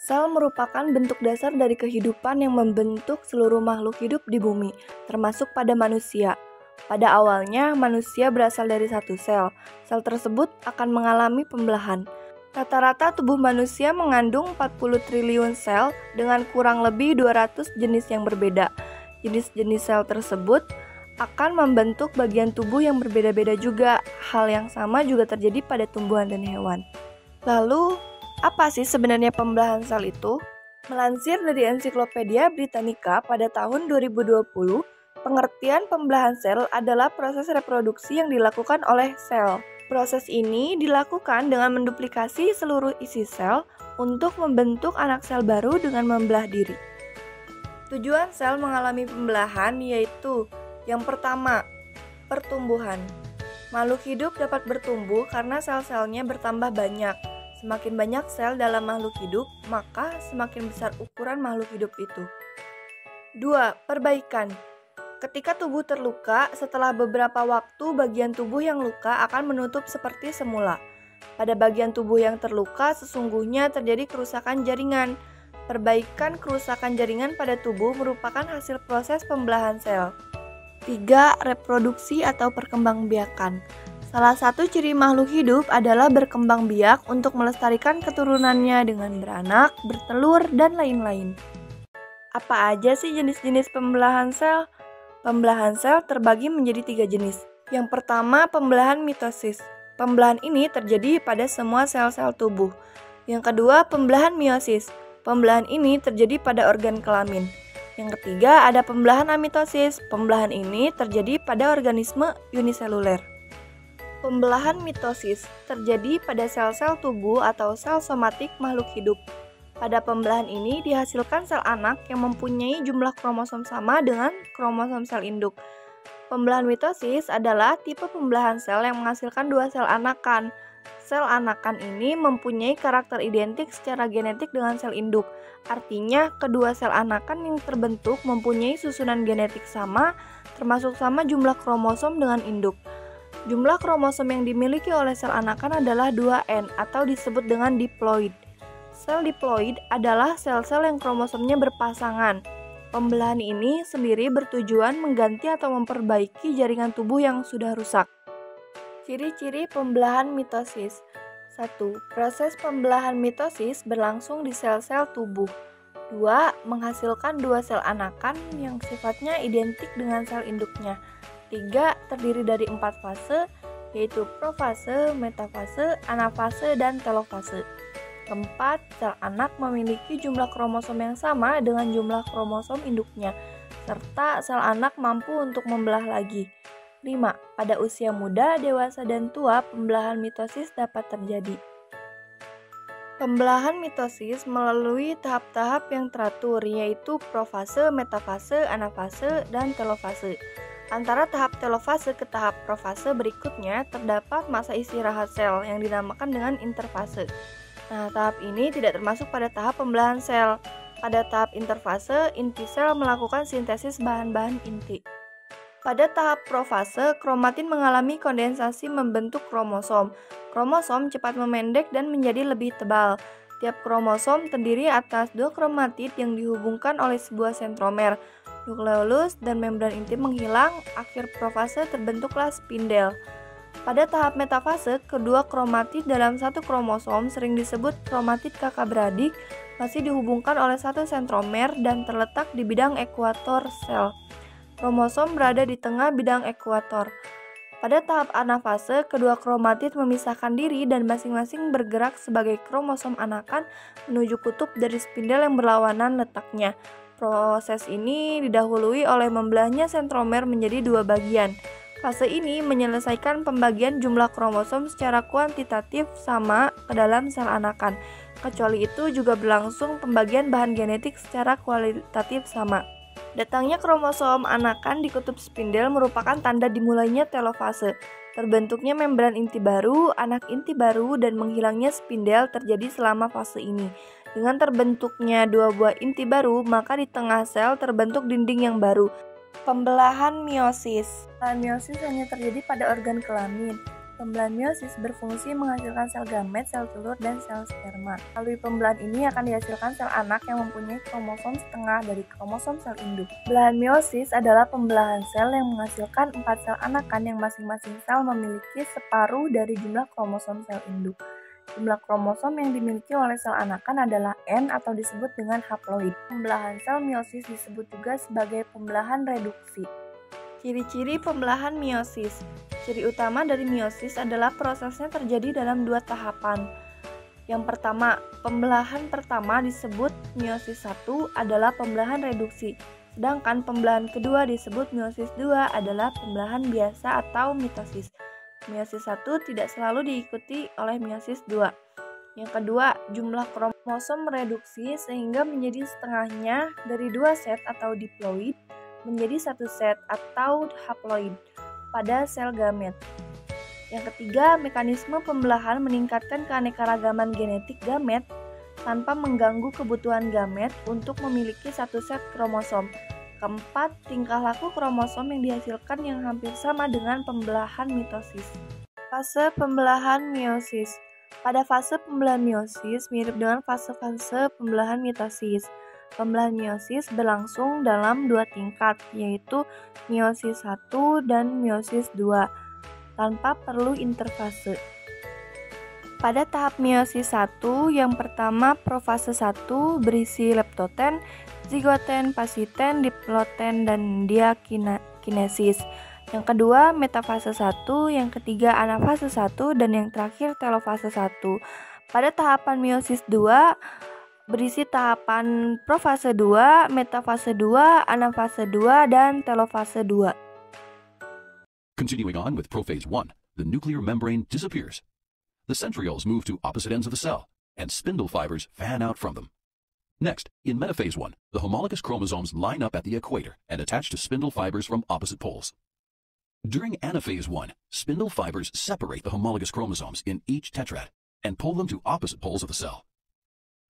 Sel merupakan bentuk dasar dari kehidupan yang membentuk seluruh makhluk hidup di bumi, termasuk pada manusia. Pada awalnya, manusia berasal dari satu sel. Sel tersebut akan mengalami pembelahan. Rata-rata tubuh manusia mengandung 40 triliun sel dengan kurang lebih 200 jenis yang berbeda. Jenis-jenis sel tersebut akan membentuk bagian tubuh yang berbeda-beda juga. Hal yang sama juga terjadi pada tumbuhan dan hewan. Lalu, apa sih sebenarnya pembelahan sel itu? Melansir dari Ensiklopedia Britannica pada tahun 2020, pengertian pembelahan sel adalah proses reproduksi yang dilakukan oleh sel. Proses ini dilakukan dengan menduplikasi seluruh isi sel untuk membentuk anak sel baru dengan membelah diri. Tujuan sel mengalami pembelahan yaitu yang pertama, pertumbuhan. Makhluk hidup dapat bertumbuh karena sel-selnya bertambah banyak. Semakin banyak sel dalam makhluk hidup, maka semakin besar ukuran makhluk hidup itu. 2. Perbaikan. Ketika tubuh terluka, setelah beberapa waktu bagian tubuh yang luka akan menutup seperti semula. Pada bagian tubuh yang terluka, sesungguhnya terjadi kerusakan jaringan. Perbaikan kerusakan jaringan pada tubuh merupakan hasil proses pembelahan sel. 3. Reproduksi atau perkembangbiakan. Salah satu ciri makhluk hidup adalah berkembang biak untuk melestarikan keturunannya dengan beranak, bertelur, dan lain-lain. Apa aja sih jenis-jenis pembelahan sel? Pembelahan sel terbagi menjadi 3 jenis. Yang pertama, pembelahan mitosis. Pembelahan ini terjadi pada semua sel-sel tubuh. Yang kedua, pembelahan meiosis. Pembelahan ini terjadi pada organ kelamin. Yang ketiga, ada pembelahan amitosis. Pembelahan ini terjadi pada organisme uniseluler. Pembelahan mitosis terjadi pada sel-sel tubuh atau sel somatik makhluk hidup. Pada pembelahan ini dihasilkan sel anak yang mempunyai jumlah kromosom sama dengan kromosom sel induk. Pembelahan mitosis adalah tipe pembelahan sel yang menghasilkan 2 sel anakan. Sel anakan ini mempunyai karakter identik secara genetik dengan sel induk. Artinya, kedua sel anakan yang terbentuk mempunyai susunan genetik sama, termasuk sama jumlah kromosom dengan induk. Jumlah kromosom yang dimiliki oleh sel anakan adalah 2N atau disebut dengan diploid. Sel diploid adalah sel-sel yang kromosomnya berpasangan. Pembelahan ini sendiri bertujuan mengganti atau memperbaiki jaringan tubuh yang sudah rusak. Ciri-ciri pembelahan mitosis. 1. Proses pembelahan mitosis berlangsung di sel-sel tubuh. 2. Menghasilkan 2 sel anakan yang sifatnya identik dengan sel induknya. 3. Terdiri dari 4 fase, yaitu profase, metafase, anafase, dan telofase. 4. Sel anak memiliki jumlah kromosom yang sama dengan jumlah kromosom induknya, serta sel anak mampu untuk membelah lagi. 5. Pada usia muda, dewasa, dan tua, pembelahan mitosis dapat terjadi. Pembelahan mitosis melalui tahap-tahap yang teratur, yaitu profase, metafase, anafase, dan telofase. Antara tahap telofase ke tahap profase berikutnya terdapat masa istirahat sel yang dinamakan dengan interfase. Nah, tahap ini tidak termasuk pada tahap pembelahan sel. Pada tahap interfase, inti sel melakukan sintesis bahan-bahan inti. Pada tahap profase, kromatin mengalami kondensasi membentuk kromosom. Kromosom cepat memendek dan menjadi lebih tebal. Tiap kromosom terdiri atas 2 kromatid yang dihubungkan oleh sebuah sentromer. Nukleolus dan membran inti menghilang, akhir profase terbentuklah spindel. Pada tahap metafase, kedua kromatid dalam satu kromosom sering disebut kromatid kakak beradik, masih dihubungkan oleh satu sentromer dan terletak di bidang ekuator sel. Kromosom berada di tengah bidang ekuator. Pada tahap anafase, kedua kromatid memisahkan diri dan masing-masing bergerak sebagai kromosom anakan menuju kutub dari spindel yang berlawanan letaknya. Proses ini didahului oleh membelahnya sentromer menjadi 2 bagian. Fase ini menyelesaikan pembagian jumlah kromosom secara kuantitatif sama ke dalam sel anakan. Kecuali itu juga berlangsung pembagian bahan genetik secara kualitatif sama. Datangnya kromosom anakan di kutub spindel merupakan tanda dimulainya telofase. Terbentuknya membran inti baru, anak inti baru, dan menghilangnya spindel terjadi selama fase ini. Dengan terbentuknya 2 buah inti baru, maka di tengah sel terbentuk dinding yang baru. Pembelahan meiosis. Pembelahan meiosis hanya terjadi pada organ kelamin. Pembelahan meiosis berfungsi menghasilkan sel gamet, sel telur, dan sel sperma. Melalui pembelahan ini akan dihasilkan sel anak yang mempunyai kromosom setengah dari kromosom sel induk. Belahan meiosis adalah pembelahan sel yang menghasilkan 4 sel anakan yang masing-masing sel memiliki separuh dari jumlah kromosom sel induk. Jumlah kromosom yang dimiliki oleh sel anakan adalah N atau disebut dengan haploid. Pembelahan sel meiosis disebut juga sebagai pembelahan reduksi. Ciri-ciri pembelahan meiosis. Ciri utama dari meiosis adalah prosesnya terjadi dalam 2 tahapan. Yang pertama, pembelahan pertama disebut meiosis 1 adalah pembelahan reduksi, sedangkan pembelahan kedua disebut meiosis 2 adalah pembelahan biasa atau mitosis. Meiosis 1 tidak selalu diikuti oleh meiosis 2. Yang kedua, jumlah kromosom reduksi sehingga menjadi setengahnya dari 2 set atau diploid menjadi 1 set atau haploid pada sel gamet. Yang ketiga, mekanisme pembelahan meningkatkan keanekaragaman genetik gamet tanpa mengganggu kebutuhan gamet untuk memiliki 1 set kromosom. Keempat, tingkah laku kromosom yang dihasilkan yang hampir sama dengan pembelahan mitosis. Fase pembelahan meiosis. Pada fase pembelahan meiosis mirip dengan fase-fase pembelahan mitosis. Pembelahan meiosis berlangsung dalam 2 tingkat, yaitu meiosis 1 dan meiosis 2, tanpa perlu interfase. Pada tahap meiosis 1, yang pertama profase 1 berisi leptoten, zigoten, pasiten, diploten, dan diakinesis. Yang kedua metafase 1, yang ketiga anafase 1, dan yang terakhir telofase 1. Pada tahapan meiosis 2, berisi tahapan profase 2, metafase 2, anafase 2, dan telofase 2. Continuing on with prophase 1, the nuclear membrane disappears. The centrioles move to opposite ends of the cell, and spindle fibers fan out from them. Next, in metaphase 1, the homologous chromosomes line up at the equator and attach to spindle fibers from opposite poles. During anaphase 1, spindle fibers separate the homologous chromosomes in each tetrad and pull them to opposite poles of the cell.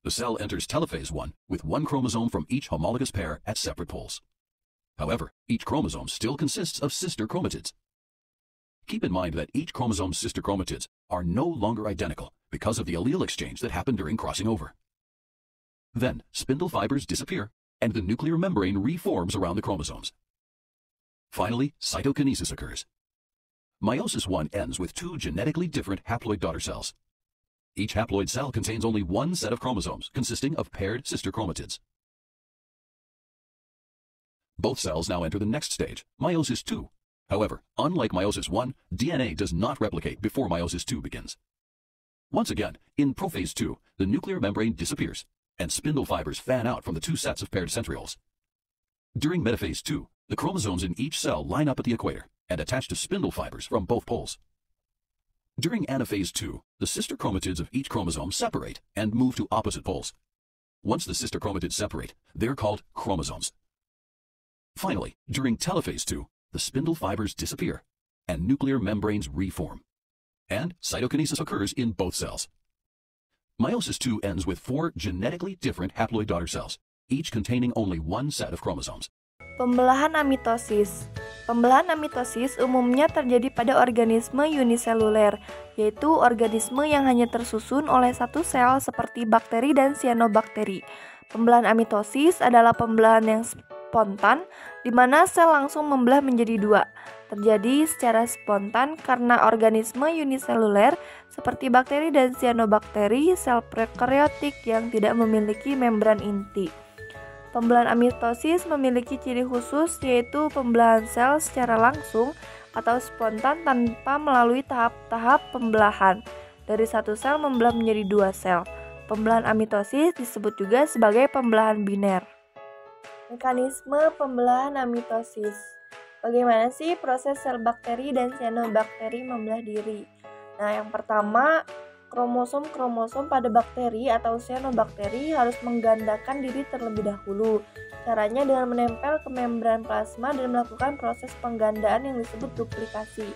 The cell enters telophase 1 with 1 chromosome from each homologous pair at separate poles. However, each chromosome still consists of sister chromatids. Keep in mind that each chromosome's sister chromatids are no longer identical because of the allele exchange that happened during crossing over. Then, spindle fibers disappear, and the nuclear membrane reforms around the chromosomes. Finally, cytokinesis occurs. Meiosis 1 ends with 2 genetically different haploid daughter cells. Each haploid cell contains only 1 set of chromosomes consisting of paired sister chromatids. Both cells now enter the next stage, meiosis 2. However, unlike meiosis 1, DNA does not replicate before meiosis 2 begins. Once again, in prophase 2, the nuclear membrane disappears, and spindle fibers fan out from the 2 sets of paired centrioles. During metaphase 2, the chromosomes in each cell line up at the equator and attach to spindle fibers from both poles. During anaphase 2, the sister chromatids of each chromosome separate and move to opposite poles. Once the sister chromatids separate, they're called chromosomes. Finally, during telophase 2, the spindle fibers disappear and nuclear membranes reform. And cytokinesis occurs in both cells. Meiosis 2 ends with 4 genetically different haploid daughter cells, each containing only 1 set of chromosomes. Pembelahan amitosis. Pembelahan amitosis umumnya terjadi pada organisme uniseluler, yaitu organisme yang hanya tersusun oleh 1 sel seperti bakteri dan cyanobactery. Pembelahan amitosis adalah pembelahan yang spontan, di mana sel langsung membelah menjadi 2. Terjadi secara spontan karena organisme uniseluler seperti bakteri dan cyanobactery, sel prokaryotik yang tidak memiliki membran inti. Pembelahan amitosis memiliki ciri khusus, yaitu pembelahan sel secara langsung atau spontan tanpa melalui tahap-tahap pembelahan. Dari 1 sel membelah menjadi 2 sel. Pembelahan amitosis disebut juga sebagai pembelahan biner. Mekanisme pembelahan amitosis. Bagaimana sih proses sel bakteri dan cyanobactery membelah diri? Nah, yang pertama, kromosom-kromosom pada bakteri atau cyanobactery harus menggandakan diri terlebih dahulu. Caranya dengan menempel ke membran plasma dan melakukan proses penggandaan yang disebut duplikasi.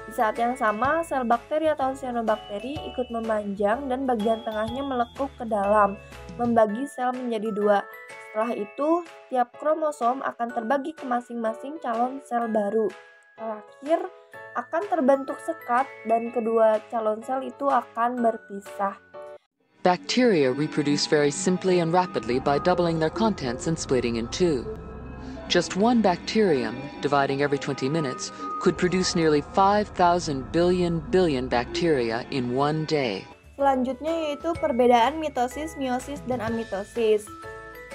Di saat yang sama, sel bakteri atau cyanobactery ikut memanjang dan bagian tengahnya melekuk ke dalam, membagi sel menjadi 2. Setelah itu, tiap kromosom akan terbagi ke masing-masing calon sel baru. Terakhir, akan terbentuk sekat dan kedua calon sel itu akan berpisah. Bacteria reproduce very simply and rapidly by doubling their contents and splitting in two. Just one bacterium, dividing every 20 minutes, could produce nearly 5,000 billion bacteria in one day. Selanjutnya yaitu perbedaan mitosis, meiosis, dan amitosis.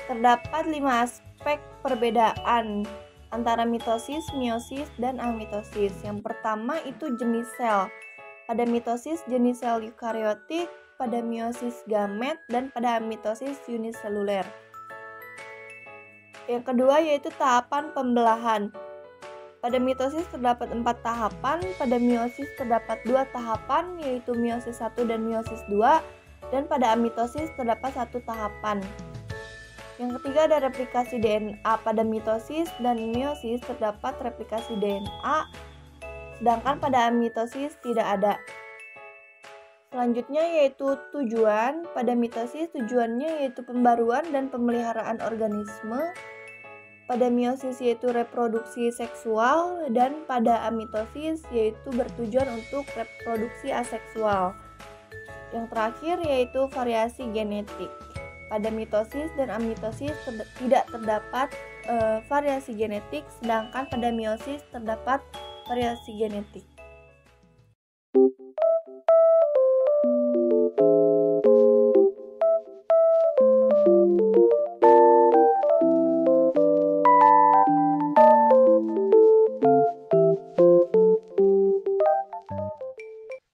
Terdapat 5 aspek perbedaan antara mitosis, meiosis, dan amitosis. Yang pertama itu jenis sel. Pada mitosis jenis sel eukariotik, pada meiosis gamet, dan pada amitosis uniseluler. Yang kedua yaitu tahapan pembelahan. Pada mitosis terdapat 4 tahapan, pada meiosis terdapat 2 tahapan yaitu meiosis 1 dan meiosis 2, dan pada amitosis terdapat 1 tahapan. Yang ketiga ada replikasi DNA. Pada mitosis dan meiosis terdapat replikasi DNA, sedangkan pada amitosis tidak ada. Selanjutnya yaitu tujuan. Pada mitosis tujuannya yaitu pembaruan dan pemeliharaan organisme. Pada meiosis yaitu reproduksi seksual, dan pada amitosis yaitu bertujuan untuk reproduksi aseksual. Yang terakhir yaitu variasi genetik. Pada mitosis dan amitosis tidak terdapat variasi genetik, sedangkan pada meiosis terdapat variasi genetik.